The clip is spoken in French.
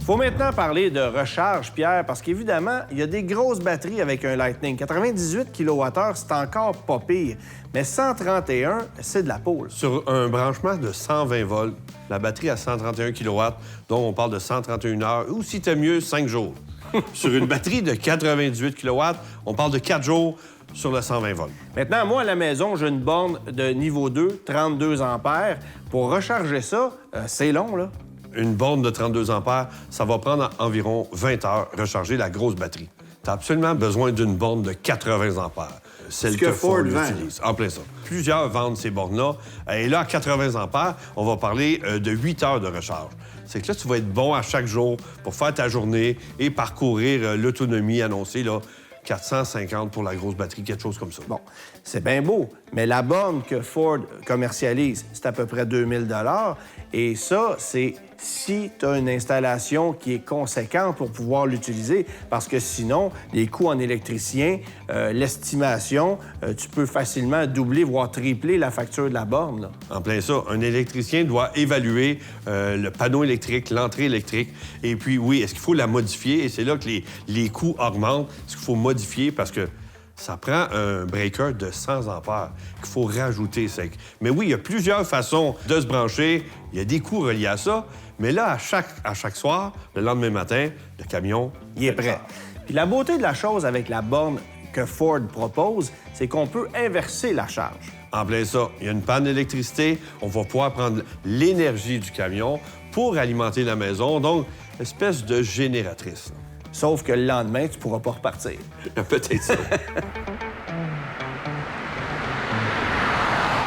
Faut maintenant parler de recharge, Pierre, parce qu'évidemment, il y a des grosses batteries avec un Lightning. 98 kWh, c'est encore pas pire. Mais 131, c'est de la poule. Sur un branchement de 120 volts, la batterie à 131 kW, dont on parle de 131 heures, ou si t'es mieux, 5 jours. Sur une batterie de 98 kW, on parle de 4 jours sur le 120 volts. Maintenant, moi, à la maison, j'ai une borne de niveau 2, 32 ampères. Pour recharger ça, c'est long, là. Une borne de 32 ampères, ça va prendre environ 20 heures recharger la grosse batterie. Tu as absolument besoin d'une borne de 80 ampères. Celle que Ford utilise. En plein ça. Plusieurs vendent ces bornes-là. Et là, à 80 ampères, on va parler de 8 heures de recharge. C'est que là, tu vas être bon à chaque jour pour faire ta journée et parcourir l'autonomie annoncée, là, 450 pour la grosse batterie, quelque chose comme ça. Bon, c'est bien beau, mais la borne que Ford commercialise, c'est à peu près 2000 $. Et ça, c'est si tu as une installation qui est conséquente pour pouvoir l'utiliser, parce que sinon, les coûts en électricien, l'estimation, tu peux facilement doubler, voire tripler la facture de la borne, là. En plein ça, un électricien doit évaluer le panneau électrique, l'entrée électrique, et puis oui, est-ce qu'il faut la modifier? Et c'est là que les coûts augmentent. Est-ce qu'il faut modifier? Parce que ça prend un breaker de 100 ampères qu'il faut rajouter. Mais oui, il y a plusieurs façons de se brancher. Il y a des coûts reliés à ça. Mais là, à chaque soir, le lendemain matin, le camion... Il est prêt. Puis la beauté de la chose avec la borne que Ford propose, c'est qu'on peut inverser la charge. En plein ça, il y a une panne d'électricité. On va pouvoir prendre l'énergie du camion pour alimenter la maison. Donc, espèce de génératrice. Sauf que le lendemain, tu pourras pas repartir. Peut-être ça.